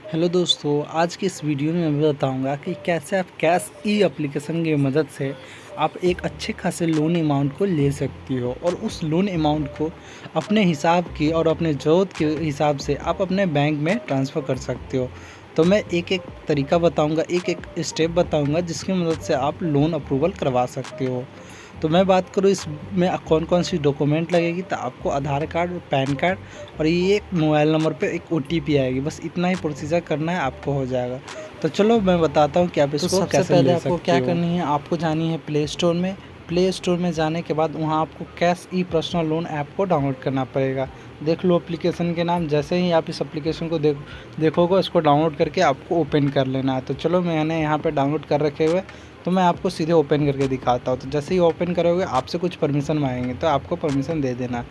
Hello दोस्तों, आज की इस वीडियो में मैं बताऊंगा कि कैसे आप कैश ई एप्लीकेशन की मदद से आप एक अच्छे खासे लोन अमाउंट को ले सकती हो और उस लोन अमाउंट को अपने हिसाब की और अपने ज़रूरत के हिसाब से आप अपने बैंक में ट्रांसफ़र कर सकते हो। तो मैं एक एक तरीका बताऊंगा, एक एक स्टेप बताऊंगा जिसकी मदद से आप लोन अप्रूवल करवा सकते हो। तो मैं बात करूँ इसमें कौन कौन सी डॉक्यूमेंट लगेगी, तो आपको आधार कार्ड, पैन कार्ड और ये एक मोबाइल नंबर पे एक ओटीपी आएगी। बस इतना ही प्रोसीजर करना है, आपको हो जाएगा। तो चलो मैं बताता हूँ कि आप इसको सबसे कैसे पहले ले आपको सकते क्या हो। करनी है, आपको जानी है प्ले स्टोर में जाने के बाद वहाँ आपको कैश ई पर्सनल लोन ऐप को डाउनलोड करना पड़ेगा। देख लो एप्लीकेशन के नाम, जैसे ही आप इस एप्लीकेशन को देखोगे इसको डाउनलोड करके आपको ओपन कर लेना है। तो चलो मैंने यहाँ पे डाउनलोड कर रखे हुए, तो मैं आपको सीधे ओपन करके दिखाता हूँ। तो जैसे ही ओपन करोगे आपसे कुछ परमिशन मांगेंगे, तो आपको परमिशन दे देना।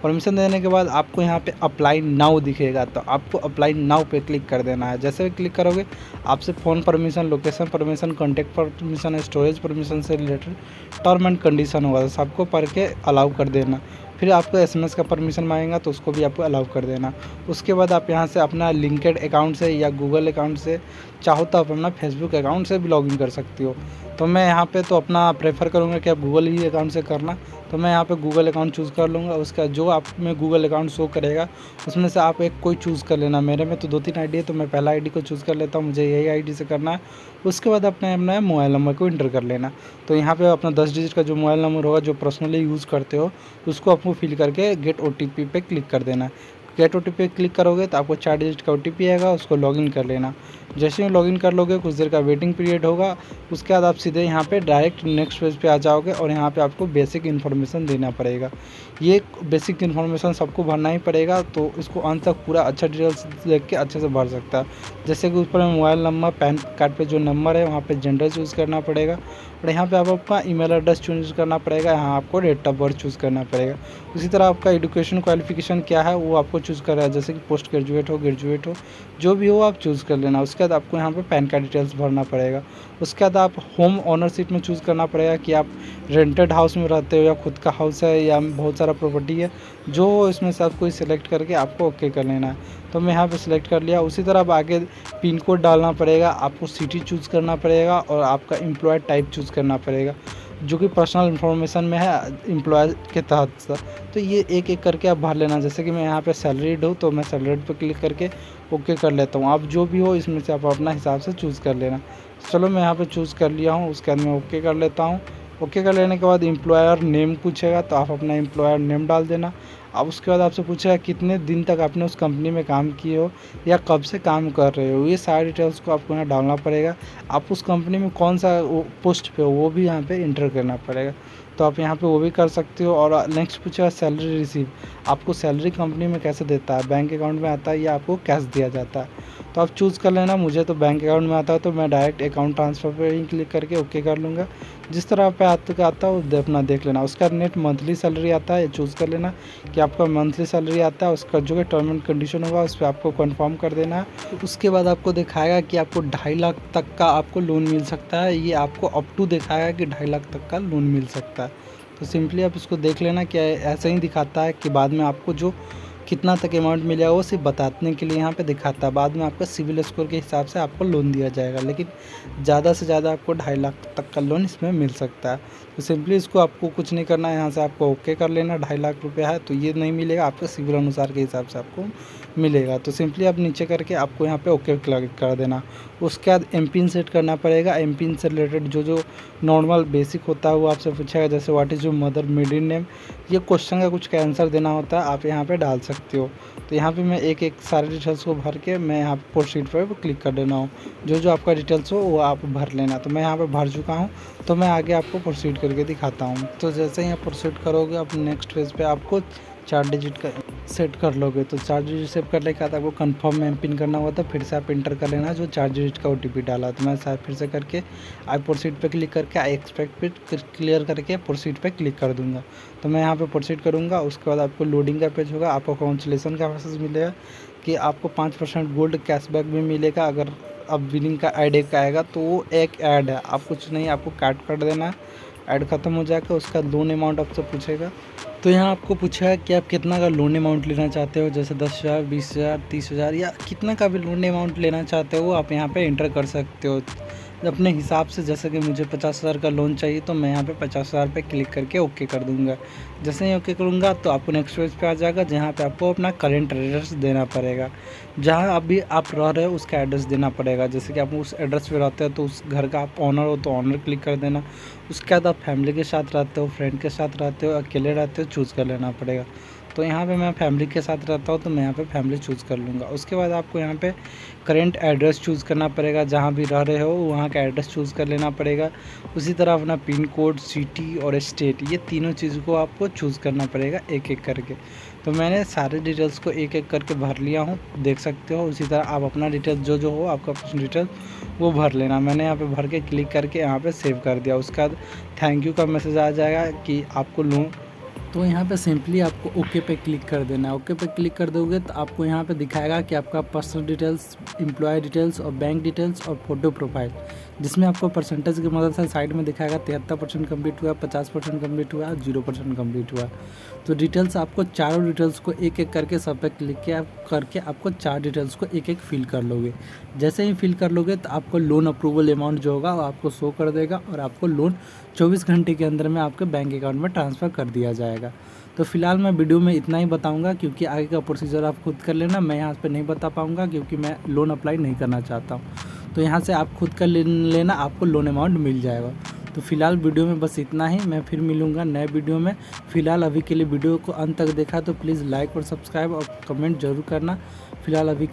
परमिशन देने के बाद आपको यहाँ पे अप्लाई नाउ दिखेगा, तो आपको अप्लाई नाउ पे क्लिक कर देना है। जैसे ही क्लिक करोगे आपसे phone permission, location permission, contact permission, storage permission से रिलेटेड टर्म एंड कंडीशन होगा, तो सबको पढ़ के अलाउ कर देना। फिर आपको एसएमएस का परमिशन मांगेगा, तो उसको भी आपको अलाउ कर देना। उसके बाद आप यहाँ से अपना लिंक्ड अकाउंट से या गूगल अकाउंट से, चाहो तो आप अपना फेसबुक अकाउंट से भी लॉगिन कर सकती हो। तो मैं यहाँ पे तो अपना प्रेफर करूँगा कि आप गूगल ही अकाउंट से करना। तो मैं यहाँ पे गूगल अकाउंट चूज़ कर लूँगा। उसका जो आप में गूगल अकाउंट शो करेगा उसमें से आप एक कोई चूज़ कर लेना। मेरे में तो 2-3 आईडी है, तो मैं पहला आईडी को चूज़ कर लेता हूँ, मुझे यही आईडी से करना है। उसके बाद अपने अपना मोबाइल नंबर को इंटर कर लेना। तो यहाँ पे अपना 10 डिजिट का जो मोबाइल नंबर होगा जो पर्सनली यूज़ करते हो, उसको आपको फिल करके गेट ओटीपी पे क्लिक कर देना। गेट ओटीपी पे क्लिक करोगे तो आपको 4 डिजिट का ओटीपी आएगा, उसको लॉगिन कर लेना। जैसे ही लॉगिन कर लोगे कुछ देर का वेटिंग पीरियड होगा। उसके बाद आप सीधे यहाँ पे डायरेक्ट नेक्स्ट पेज पे आ जाओगे और यहाँ पे आपको बेसिक इन्फॉर्मेशन देना पड़ेगा। ये बेसिक इन्फॉर्मेशन सबको भरना ही पड़ेगा, तो इसको अंत तक पूरा अच्छा डिटेल्स देख के अच्छे से भर सकता है। जैसे कि ऊपर में मोबाइल नंबर, पैन कार्ड पे जो नंबर है वहाँ पे जेंडर चूज़ करना पड़ेगा और यहाँ पे आप आपका ईमेल एड्रेस चूज़ करना पड़ेगा। यहाँ आपको डेट ऑफ बर्थ चूज़ करना पड़ेगा। उसी तरह आपका एजुकेशन क्वालिफिकेशन क्या है वो आपको चूज़ करना है, जैसे कि पोस्ट ग्रेजुएट हो, ग्रेजुएट हो, जो भी हो आप चूज़ कर लेना। उसके बाद आपको यहाँ पे पैन कार्ड डिटेल्स भरना पड़ेगा। उसके बाद आप होम ओनरशिप में चूज़ करना पड़ेगा कि आप रेंटेड हाउस में रहते हो या खुद का हाउस है या बहुत सारा प्रॉपर्टी है, जो हो इसमें से आप कोई सिलेक्ट करके आपको ओके कर लेना है। तो मैं यहाँ पे सिलेक्ट कर लिया। उसी तरह अब आगे पिन कोड डालना पड़ेगा, आपको सिटी चूज़ करना पड़ेगा और आपका एम्प्लॉय टाइप चूज़ करना पड़ेगा, जो कि पर्सनल इन्फॉर्मेशन में है एम्प्लॉय के तहत सर। तो ये एक एक करके आप भर लेना। जैसे कि मैं यहाँ पे सैलरीड हूँ, तो मैं सैलरीड पे क्लिक करके ओके कर लेता हूँ। आप जो भी हो इसमें से आप अपना हिसाब से चूज़ कर लेना। चलो मैं यहाँ पे चूज़ कर लिया हूँ, उसके बाद मैं ओके कर लेता हूँ। ओके कर लेने के बाद एम्प्लॉयर नेम पूछेगा, तो आप अपना एम्प्लॉयर नेम डाल देना। अब उसके बाद आपसे पूछेगा कितने दिन तक आपने उस कंपनी में काम किए हो या कब से काम कर रहे हो, ये सारी डिटेल्स को आपको यहाँ डालना पड़ेगा। आप उस कंपनी में कौन सा पोस्ट पे हो वो भी यहाँ पे इंटर करना पड़ेगा। तो आप यहाँ पे वो भी कर सकते हो। और नेक्स्ट पूछेगा सैलरी रिसीव, आपको सैलरी कंपनी में कैसे देता है, बैंक अकाउंट में आता है या आपको कैश दिया जाता है। तो आप चूज़ कर लेना। मुझे तो बैंक अकाउंट में आता है, तो मैं डायरेक्ट अकाउंट ट्रांसफ़र पे ही क्लिक करके ओके कर लूँगा। जिस तरह पे आता है अपना देख लेना। उसका नेट मंथली सैलरी आता है, चूज़ कर लेना कि आपका मंथली सैलरी आता है। उसका जो है टर्म एंड कंडीशन होगा उस पर आपको कंफर्म कर देना है। उसके बाद आपको दिखाएगा कि आपको 2.5 लाख तक का आपको लोन मिल सकता है। ये आपको अप टू दिखाएगा कि 2.5 लाख तक का लोन मिल सकता है। तो सिंपली आप इसको देख लेना कि ऐसा ही दिखाता है कि बाद में आपको जो कितना तक अमाउंट मिलेगा वो सिर्फ बताने के लिए यहाँ पे दिखाता है। बाद में आपका सिविल स्कोर के हिसाब से आपको लोन दिया जाएगा, लेकिन ज़्यादा से ज़्यादा आपको 2.5 लाख तक का लोन इसमें मिल सकता है। तो सिंपली इसको आपको कुछ नहीं करना है, यहाँ से आपको ओके कर लेना। 2.5 लाख रुपया है तो ये नहीं मिलेगा, आपके सिविल अनुसार के हिसाब से आपको मिलेगा। तो सिंपली आप नीचे करके आपको यहाँ पे ओके कर देना। उसके बाद एम पिन सेट करना पड़ेगा। एम पिन से रिलेटेड जो नॉर्मल बेसिक होता है वो आपसे पूछेगा, जैसे what is your mother middle name. ये क्वेश्चन का कुछ का आंसर देना होता है, आप यहाँ पे डाल सकते हो। तो यहाँ पे मैं एक एक सारे डिटेल्स को भर के मैं यहाँ पे प्रोसीड पर क्लिक कर देना हूँ। जो आपका डिटेल्स हो वो आप भर लेना। तो मैं यहाँ पे भर चुका हूँ, तो मैं आगे आपको प्रोसीड करके दिखाता हूँ। तो जैसे ही आप प्रोसीड करोगे आप नेक्स्ट पेज पे आपको 4 डिजिट का सेट कर लोगे। तो 4 डिजिट सेट करने के बाद आपको कंफर्म में पिन करना होगा, तो फिर से आप इंटर कर लेना जो 4 डिजिट का ओटीपी डाला। तो मैं शायद फिर से करके आई प्रोसीड पे क्लिक करके आई एक्सपेक्ट पे क्लियर करके प्रोसीड पे क्लिक कर दूंगा। तो मैं यहाँ पे प्रोसीड करूँगा। उसके बाद आपको लोडिंग का पेज होगा, आपको कांसुलेशन का मैसेज मिलेगा कि आपको 5% गोल्ड कैशबैक भी मिलेगा। अगर अब बिलिंग का ऐड एक आएगा तो वो एक ऐड है, आप कुछ नहीं, आपको काट कर देना है। ऐड ख़त्म हो जाएगा, उसका लोन अमाउंट आपसे पूछेगा। तो यहाँ आपको पूछा है कि आप कितना का लोन अमाउंट लेना चाहते हो, जैसे 10,000, 20,000, 30,000 या कितना का भी लोन अमाउंट लेना चाहते हो आप यहाँ पे एंटर कर सकते हो अपने हिसाब से। जैसे कि मुझे 50,000 का लोन चाहिए तो मैं यहाँ पे 50,000 पे क्लिक करके ओके कर दूँगा। जैसे ही ओके करूँगा तो आपको नेक्स्ट पेज पे आ जाएगा, जहाँ पे आपको अपना करेंट एड्रेस देना पड़ेगा, जहाँ अभी आप रह रहे हो उसका एड्रेस देना पड़ेगा। जैसे कि आप उस एड्रेस पे रहते हो तो उस घर का आप ऑनर हो तो ऑनर क्लिक कर देना। उसके बाद आप फैमिली के साथ रहते हो, फ्रेंड के साथ रहते हो, अकेले रहते हो, चूज़ कर लेना पड़ेगा। तो यहाँ पे मैं फैमिली के साथ रहता हूँ तो मैं यहाँ पे फैमिली चूज़ कर लूँगा। उसके बाद आपको यहाँ पे करेंट एड्रेस चूज़ करना पड़ेगा, जहाँ भी रह रहे हो वहाँ का एड्रेस चूज़ कर लेना पड़ेगा। उसी तरह अपना पिन कोड, सिटी और स्टेट, ये तीनों चीज़ को आपको चूज़ करना पड़ेगा एक एक करके। तो मैंने सारे डिटेल्स को एक एक करके भर लिया हूँ, देख सकते हो। उसी तरह आप अपना डिटेल्स जो हो आपका पर्सनल डिटेल्स वो भर लेना। मैंने यहाँ पे भर के क्लिक करके यहाँ पे सेव कर दिया। उसके बाद थैंक यू का मैसेज आ जाएगा कि आपको लोन। तो यहाँ पे सिंपली आपको ओके पे क्लिक कर देना है। ओके पे क्लिक कर दोगे तो आपको यहाँ पे दिखाएगा कि आपका पर्सनल डिटेल्स, एम्प्लॉय डिटेल्स और बैंक डिटेल्स और फोटो प्रोफाइल, जिसमें आपको परसेंटेज की मदद से साइड में दिखाएगा 73% कम्प्लीट हुआ, 50% कम्प्लीट हुआ, 0% कम्प्लीट हुआ। तो डिटेल्स आपको चारों डिटेल्स को एक एक करके सब पे क्लिक करके आपको 4 डिटेल्स को एक एक फिल कर लोगे। जैसे ही फिल कर लोगे तो आपको लोन अप्रूवल अमाउंट जो होगा वो आपको शो कर देगा और आपको लोन 24 घंटे के अंदर में आपके बैंक अकाउंट में ट्रांसफ़र कर दिया जाएगा। तो फिलहाल मैं वीडियो में इतना ही बताऊंगा, क्योंकि आगे का प्रोसीजर आप खुद कर लेना। मैं यहाँ पे नहीं बता पाऊंगा क्योंकि मैं लोन अप्लाई नहीं करना चाहता हूँ। तो यहाँ से आप खुद कर लेना, आपको लोन अमाउंट मिल जाएगा। तो फिलहाल वीडियो में बस इतना ही, मैं फिर मिलूँगा नए वीडियो में। फ़िलहाल अभी के लिए वीडियो को अंत तक देखा तो प्लीज़ लाइक और सब्सक्राइब और कमेंट ज़रूर करना। फ़िलहाल अभी